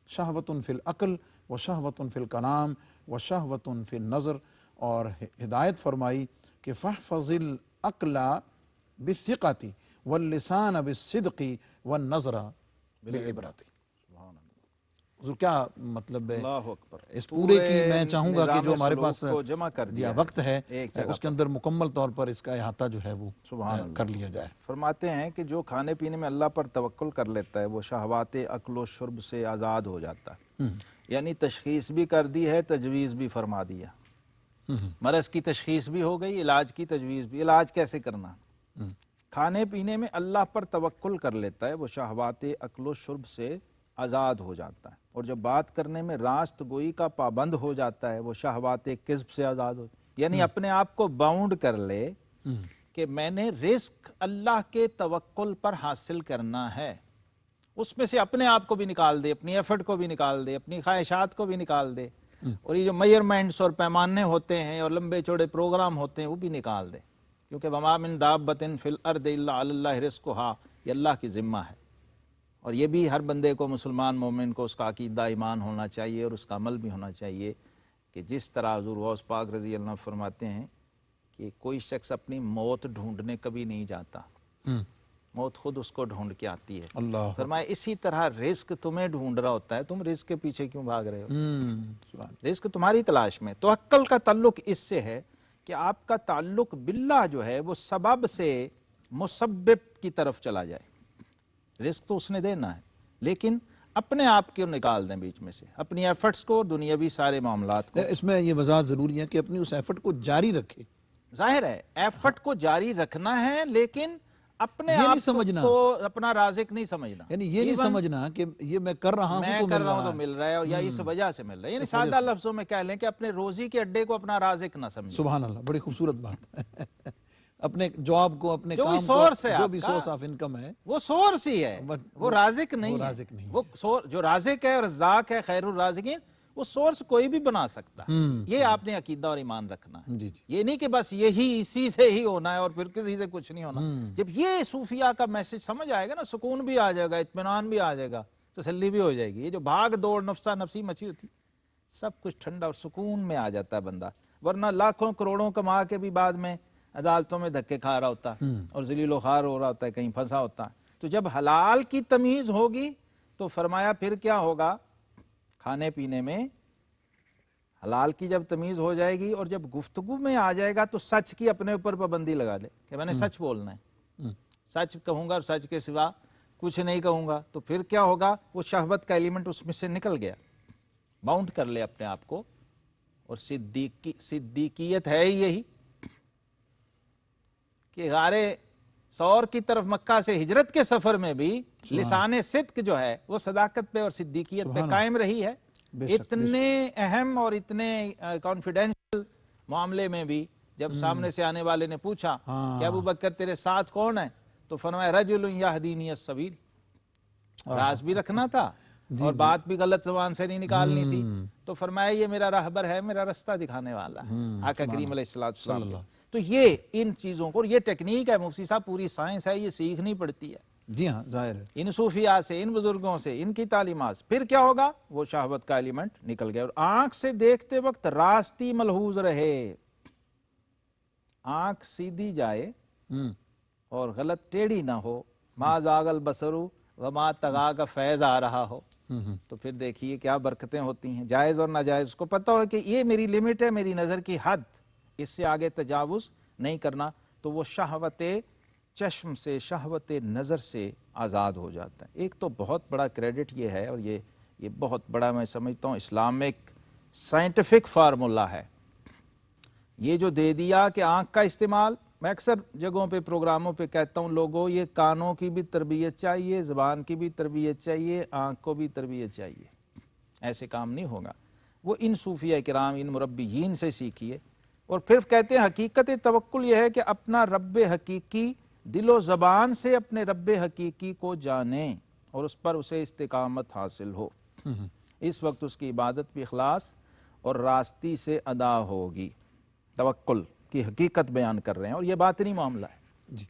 شہوت فی العقل و شہوت فی الکلام و شہوت فی النظر، اور ہدایت فرمائی کہ فاحفظ العقل بالثقۃ واللسان بالصدق والنظر بالعبرۃ۔ حضور کیا مطلب ہے اللہ اکبر، اس پورے کی؟ میں چاہوں گا کہ جو ہمارے نظام پاس سلوک کو جمع کر دیا ہے وقت ہے ایک جگہ اس کے اندر مکمل طور پر اس کا احاطہ جو ہے وہ سبحان اللہ کر لیا جائے۔ فرماتے ہیں کہ جو کھانے پینے میں اللہ پر توکل کر لیتا ہے وہ شہوات عقل و شرب سے آزاد ہو جاتا ہے، یعنی تشخیص بھی کر دی ہے، تجویز بھی فرما دیا، مرض کی تشخیص بھی ہو گئی، علاج کی تجویز بھی۔ علاج کیسے کرنا؟ کھانے پینے میں اللہ پر توکل کر لیتا ہے وہ شہوات عقل و شرب سے آزاد ہو جاتا ہے، اور جب بات کرنے میں راست گوئی کا پابند ہو جاتا ہے وہ شہوات کذب سے آزاد ہو، یعنی اپنے آپ کو باؤنڈ کر لے کہ میں نے رزق اللہ کے توکل پر حاصل کرنا ہے، اس میں سے اپنے آپ کو بھی نکال دے، اپنی ایفرٹ کو بھی نکال دے، اپنی خواہشات کو بھی نکال دے، اور یہ جو میئرمنٹس اور پیمانے ہوتے ہیں اور لمبے چوڑے پروگرام ہوتے ہیں وہ بھی نکال دے، کیونکہ وما من دابۃ فی الارض الا علی اللہ رزقھا، یہ اللہ کی ذمہ ہے۔ اور یہ بھی ہر بندے کو، مسلمان مومن کو، اس کا عقیدہ ایمان ہونا چاہیے اور اس کا عمل بھی ہونا چاہیے کہ جس طرح حضور غوث پاک رضی اللہ عنہ فرماتے ہیں کہ کوئی شخص اپنی موت ڈھونڈنے کبھی نہیں جاتا، موت خود اس کو ڈھونڈ کے آتی ہے۔ اللہ فرمایا اسی طرح رزق تمہیں ڈھونڈ رہا ہوتا ہے، تم رزق کے پیچھے کیوں بھاگ رہے ہو؟ رزق تمہاری تلاش میں۔ توکل کا تعلق اس سے ہے کہ آپ کا تعلق باللہ جو ہے وہ سبب سے مسبب کی طرف چلا جائے۔ رزق تو اس نے دینا ہے، لیکن اپنے آپ کو نکال دیں بیچ میں سے، اپنی ایفرٹس کو، دنیاوی سارے معاملات کو۔ اس میں یہ وضاحت ضروری ہے کہ اپنی اس ایفرٹ کو جاری رکھے۔ ظاہر ہے ایفرٹ کو جاری رکھنا ہے، لیکن اپنے یہ نہیں آپ سمجھنا کو اپنا رازق نہیں سمجھنا، یعنی یہ نہیں سمجھنا کہ یہ میں کر رہا ہوں میں تو کر مل رہا ہوں رہا تو ہے۔ مل رہا ہے، اور یا اس وجہ سے مل رہا ہے، یعنی سادہ لفظوں میں کہہ لیں کہ اپنے روزی کے اڈے کو اپنا رازق نہ سمجھیں۔ سبحان اللہ، بڑی خوبصورت بات۔ اپنے جاب کو، اپنے جو بھی کام سورس ہے کو، جو آپ بھی کا، سورس آف انکم ہے، وہ سورس ہی ہے، وہ رازق نہیں ہے۔ رازق نہیں وہ جو رازق ہے اور رزاق ہے، خیر الرازقین، وہ سورس کوئی بھی بنا سکتا ہے۔ یہ آپ نے عقیدہ اور ایمان رکھنا ہے، جی جی۔ یہ نہیں کہ بس یہی اسی سے ہی ہونا ہے اور پھر کسی سے کچھ نہیں ہونا۔ جب یہ صوفیہ کا میسج سمجھ آئے گا نا، سکون بھی آ جائے گا، اطمینان بھی آ جائے گا، تسلی بھی ہو جائے گی۔ یہ جو بھاگ دوڑ نفسا نفسی مچی ہوتی، سب کچھ ٹھنڈا اور سکون میں آ جاتا ہے بندہ، ورنہ لاکھوں کروڑوں کما کے بھی بعد میں عدالتوں میں دھکے کھا رہا ہوتا ہے اور ذلیل و خوار ہو رہا ہوتا ہے، کہیں پھنسا ہوتا ہے۔ تو جب حلال کی تمیز ہوگی تو فرمایا پھر کیا ہوگا؟ کھانے پینے میں حلال کی جب تمیز ہو جائے گی اور جب گفتگو میں آ جائے گا تو سچ کی اپنے اوپر پابندی لگا دے کہ میں نے سچ بولنا ہے، سچ کہوں گا اور سچ کے سوا کچھ نہیں کہوں گا، تو پھر کیا ہوگا؟ وہ شہوت کا ایلیمنٹ اس میں سے نکل گیا، باؤنڈ کر لے اپنے آپ کو۔ اور صدیقیت ہے ہی یہی کہ غار ثور کی طرف مکہ سے ہجرت کے سفر میں بھی لسان صدق جو ہے وہ صداقت پہ اور صدیقیت پہ قائم رہی ہے۔ اتنے اہم اور اتنے کانفیڈینشل معاملے میں بھی جب سامنے سے آنے والے نے پوچھا کہ ابو بکر تیرے ساتھ کون ہے، تو فرمایا رجل یہدینی السبیل، راز بھی رکھنا تھا اور بات بھی غلط زبان سے نہیں نکالنی تھی، تو فرمایا یہ میرا راہبر ہے، میرا رستہ دکھانے والا ہے، آقا کریم علیہ السلام۔ تو یہ ان چیزوں کو، یہ ٹیکنیک ہے مفتی صاحب، پوری سائنس ہے، یہ سیکھنی پڑتی ہے۔ جی ہاں، ظاہر ہے۔ ان صوفیاء سے، ان بزرگوں سے، ان کی تعلیمات سے پھر کیا ہوگا؟ وہ شہوت کا ایلیمنٹ نکل گیا۔ اور آنکھ سے دیکھتے وقت راستی ملحوظ رہے، آنکھ سیدھی جائے اور غلط ٹیڑھی نہ ہو، ما زاغ البصر وما طغیٰ کا فیض آ رہا ہو، تو پھر دیکھیے کیا برکتیں ہوتی ہیں۔ جائز اور ناجائز اس کو پتہ ہو کہ یہ میری لیمٹ ہے، میری نظر کی حد، اس سے آگے تجاوز نہیں کرنا، تو وہ شہوت چشم سے، شہوت نظر سے آزاد ہو جاتا ہے۔ ایک تو بہت بڑا کریڈٹ یہ ہے، اور یہ بہت بڑا میں سمجھتا ہوں اسلامک سائنٹیفک فارمولا ہے، یہ جو دے دیا کہ آنکھ کا استعمال، میں اکثر جگہوں پہ پروگراموں پہ کہتا ہوں لوگوں یہ کانوں کی بھی تربیت چاہیے، زبان کی بھی تربیت چاہیے، آنکھ کو بھی تربیت چاہیے، ایسے کام نہیں ہوگا۔ وہ ان صوفیہ کرام، ان مربیین سے سیکھیے۔ اور پھر کہتے ہیں حقیقت توکل یہ ہے کہ اپنا رب حقیقی دل و زبان سے اپنے رب حقیقی کو جانیں اور اس پر اسے استقامت حاصل ہو، اس وقت اس کی عبادت بھی اخلاص اور راستی سے ادا ہوگی۔ توکل کی حقیقت بیان کر رہے ہیں، اور یہ باطنی معاملہ ہے، جی،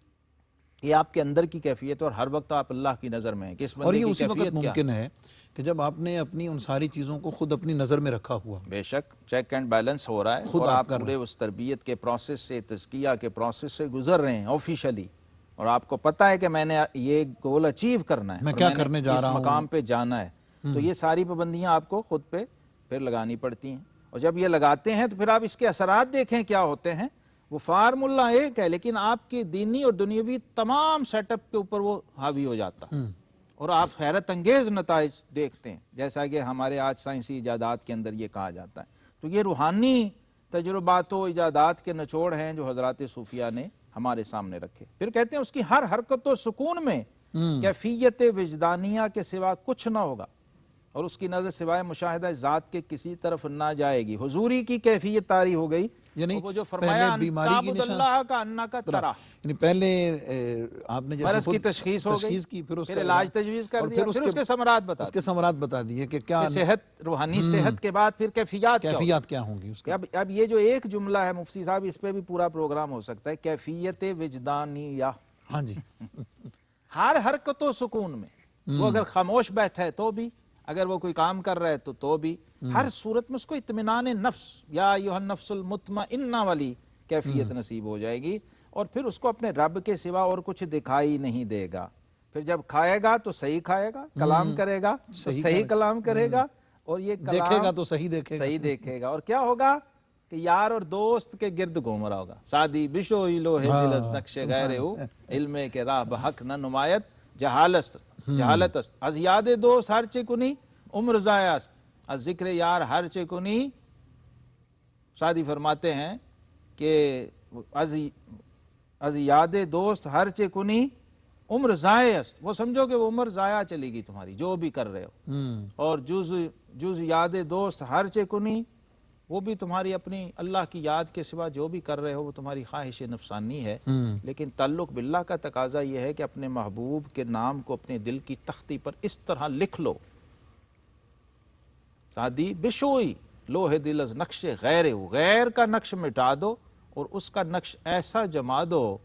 یہ آپ کے اندر کی کیفیت اور ہر وقت آپ اللہ کی نظر میں ہیں کہ اس اور بندے یہ کی اسی وقت کیفیت کیا ممکن ہے کہ جب آپ نے اپنی ان ساری چیزوں کو خود اپنی نظر میں رکھا ہوا، بے شک چیک اینڈ بیلنس ہو رہا ہے، خود اور آپ آپ کر پورے اس تربیت کے پروسیس سے، تزکیہ کے پروسیس سے گزر رہے ہیں آفیشلی، اور آپ کو پتہ ہے کہ میں نے یہ گول اچیو کرنا ہے، میں اور کیا نے کرنے جا اس رہا ہوں۔ مقام پہ جانا ہے، تو یہ ساری پابندیاں آپ کو خود پہ پھر لگانی پڑتی ہیں، اور جب یہ لگاتے ہیں تو پھر آپ اس کے اثرات دیکھیں کیا ہوتے ہیں۔ وہ فارمولہ ایک ہے لیکن آپ کی دینی اور دنیاوی تمام سیٹ اپ کے اوپر وہ حاوی ہو جاتا ہے، اور آپ حیرت انگیز نتائج دیکھتے ہیں، جیسا کہ ہمارے آج سائنسی ایجادات کے اندر یہ کہا جاتا ہے۔ تو یہ روحانی تجربات و ایجادات کے نچوڑ ہیں جو حضرات صوفیہ نے ہمارے سامنے رکھے۔ پھر کہتے ہیں اس کی ہر حرکت و سکون میں کیفیت وجدانیہ کے سوا کچھ نہ ہوگا، اور اس کی نظر سوائے مشاہدہ ذات کے کسی طرف نہ جائے گی۔ حضوری کی کیفیت طاری ہو گئی، یعنی وہ جو فرمایا پہلے بیماری کی تعبد اللہ کا انا کا طرح، یعنی پہلے آپ نے مرض جیسے کی خود تشخیص ہو گئی، کی، پھر اس پھر کا علاج تجویز کر اور دیا، پھر اس کے ثمرات بتا اس کے ثمرات بتا دیے کہ کیا کہ صحت، روحانی صحت کے بعد پھر کیفیات کیا ہوگی۔ کیفیات کیا ہوں گی اس کا۔ اب یہ جو ایک جملہ ہے مفتی صاحب، اس پہ بھی پورا پروگرام ہو سکتا ہے، کیفیت وجدانیہ۔ ہاں جی، ہر حرکت و سکون میں، وہ اگر خاموش بیٹھا ہے تو بھی، اگر وہ کوئی کام کر رہا ہے تو بھی، ہر صورت میں اس کو اطمینان نفس، یا ایھا النفس المطمئنہ والی کیفیت نصیب ہو جائے گی، اور پھر اس کو اپنے رب کے سوا اور کچھ دکھائی نہیں دے گا۔ پھر جب کھائے گا تو صحیح کھائے گا، کلام کرے گا تو صحیح کلام کرے گا، اور یہ کلام دیکھے گا تو صحیح دیکھے گا، اور کیا ہوگا کہ یار اور دوست کے گرد گھوم رہا ہوگا۔ سادی بشوئی لوہے دل از نقش غیر ہو، علم کے راہ بحق نہ نمایت جہالت است، از یاد دوست ہر چے کنی عمر ضائع است، از ذکر یار ہر چے کنی۔ سادی فرماتے ہیں کہ از یاد دوست ہر چے کنی عمر ضائع است، وہ سمجھو کہ وہ عمر ضائع چلے گی تمہاری جو بھی کر رہے ہو، اور جز یاد دوست ہر چے کنی، وہ بھی تمہاری اپنی اللہ کی یاد کے سوا جو بھی کر رہے ہو وہ تمہاری خواہش نفسانی ہے، لیکن تعلق باللہ کا تقاضا یہ ہے کہ اپنے محبوب کے نام کو اپنے دل کی تختی پر اس طرح لکھ لو، سادی بشوئی لوہے دل از نقش غیر ہو، غیر کا نقش مٹا دو اور اس کا نقش ایسا جما دو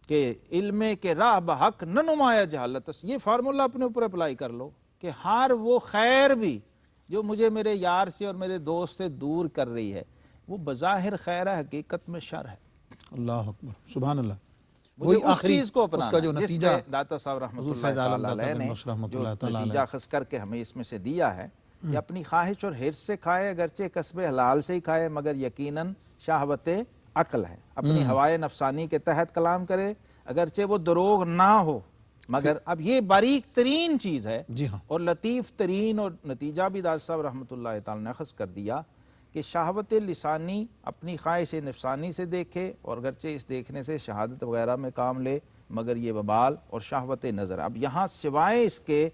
کہ علم کے راہ بحق نہ نمایا جہالت۔ یہ فارمولہ اپنے اوپر اپلائی کر لو کہ ہر وہ خیر بھی جو مجھے میرے یار سے اور میرے دوست سے دور کر رہی ہے، وہ بظاہر خیر ہے، حقیقت میں شر ہے۔ اللہ اکبر، سبحان اللہ۔ وہی اس چیز کو اپنانا، اس کا جو جس نتیجہ پہ داتا صاحب رحمۃ اللہ علیہ نے جو نتیجہ خاص کر کے ہمیں اس میں سے دیا ہے کہ اپنی خواہش اور حرص سے کھائے، اگرچہ کسب حلال سے ہی کھائے، مگر یقیناً شہوت عقل ہے، اپنی ہوائے نفسانی کے تحت کلام کرے، اگرچہ وہ دروغ نہ ہو، مگر اب یہ باریک ترین چیز ہے، جی ہاں، اور لطیف ترین، اور نتیجہ بھی داتا صاحب رحمۃ اللہ تعالی نے اخذ کر دیا کہ شہوت لسانی اپنی خواہش نفسانی سے دیکھے، اور اگرچہ اس دیکھنے سے شہادت وغیرہ میں کام لے، مگر یہ وبال اور شہوت نظر۔ اب یہاں سوائے اس کے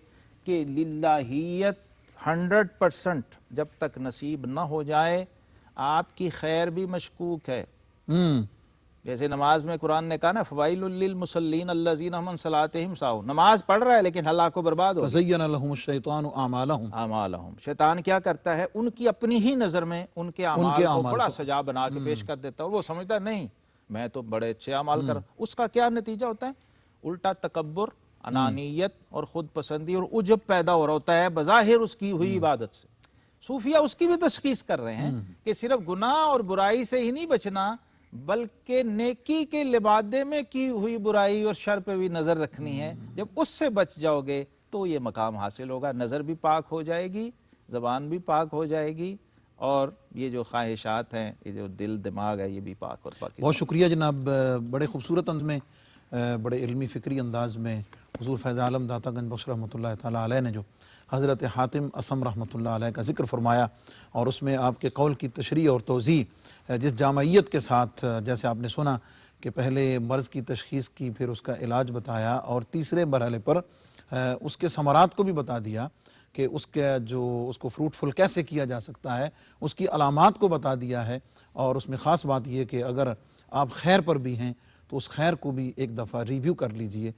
کہ للہیت 100% جب تک نصیب نہ ہو جائے، آپ کی خیر بھی مشکوک ہے۔ جیسے نماز میں قرآن نے کہا نا فوائل للمصلین الذین هم عن صلاتهم ساہون، نماز پڑھ رہا ہے لیکن ہلاک و برباد ہو فزین لهم الشیطان اعمالهم، شیطان کیا کرتا ہے ان کی اپنی ہی نظر میں ان کے اعمال کو بڑا سجا بنا کے پیش کر دیتا ہے، اور وہ سمجھتا ہے نہیں میں تو بڑے اچھے اعمال کر رہا ہوں۔ اس کا کیا نتیجہ ہوتا ہے؟ الٹا تکبر، انانیت اور خود پسندی اور عجب پیدا ہو رہا ہوتا ہے بظاہر اس کی ہوئی عبادت سے۔ صوفیہ اس کی بھی تشخیص کر رہے ہیں کہ صرف گناہ اور برائی سے ہی نہیں بچنا، بلکہ نیکی کے لبادے میں کی ہوئی برائی اور شر پہ بھی نظر رکھنی ہے۔ جب اس سے بچ جاؤ گے تو یہ مقام حاصل ہوگا، نظر بھی پاک ہو جائے گی، زبان بھی پاک ہو جائے گی، اور یہ جو خواہشات ہیں، یہ جو دل دماغ ہے، یہ بھی پاک اور پاک۔ بہت شکریہ جناب، بڑے خوبصورت انداز میں، بڑے علمی فکری انداز میں حضور فیض عالم داتا گنج بخش رحمۃ اللہ تعالیٰ علیہ نے جو حضرت حاتم اصم رحمۃ اللہ علیہ کا ذکر فرمایا، اور اس میں آپ کے قول کی تشریح اور توضیح جس جامعیت کے ساتھ، جیسے آپ نے سنا کہ پہلے مرض کی تشخیص کی، پھر اس کا علاج بتایا، اور تیسرے مرحلے پر اس کے ثمرات کو بھی بتا دیا کہ اس کو فروٹفل کیسے کیا جا سکتا ہے، اس کی علامات کو بتا دیا ہے، اور اس میں خاص بات یہ کہ اگر آپ خیر پر بھی ہیں تو اس خیر کو بھی ایک دفعہ ریویو کر لیجئے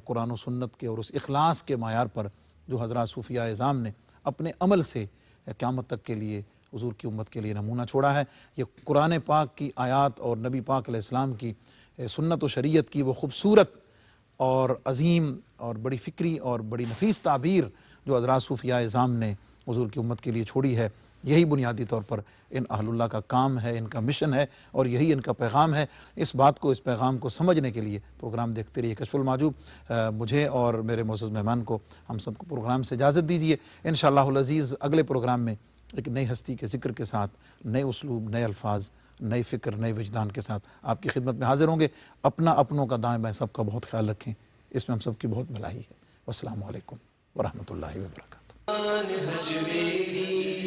قرآن و سنت کے اور اس اخلاص کے معیار پر جو حضرات صوفیہ اعظام نے اپنے عمل سے قیامت تک کے لیے حضور کی امت کے لیے نمونہ چھوڑا ہے۔ یہ قرآن پاک کی آیات اور نبی پاک علیہ السلام کی سنت و شریعت کی وہ خوبصورت اور عظیم اور بڑی فکری اور بڑی نفیس تعبیر جو حضرات صوفیہ اعظام نے حضور کی امت کے لیے چھوڑی ہے، یہی بنیادی طور پر ان اہل اللہ کا کام ہے، ان کا مشن ہے، اور یہی ان کا پیغام ہے۔ اس بات کو، اس پیغام کو سمجھنے کے لیے پروگرام دیکھتے رہیے کشف المحجوب۔ مجھے اور میرے معزز مہمان کو، ہم سب کو پروگرام سے اجازت دیجیے۔ انشاءاللہ العزیز اگلے پروگرام میں ایک نئی ہستی کے ذکر کے ساتھ، نئے اسلوب، نئے الفاظ، نئی فکر، نئے وجدان کے ساتھ آپ کی خدمت میں حاضر ہوں گے۔ اپنا، اپنوں کا، دائیں بائیں سب کا بہت خیال رکھیں، اس میں ہم سب کی بہت بھلائی ہے۔ والسلام علیکم ورحمۃ اللہ وبرکاتہ۔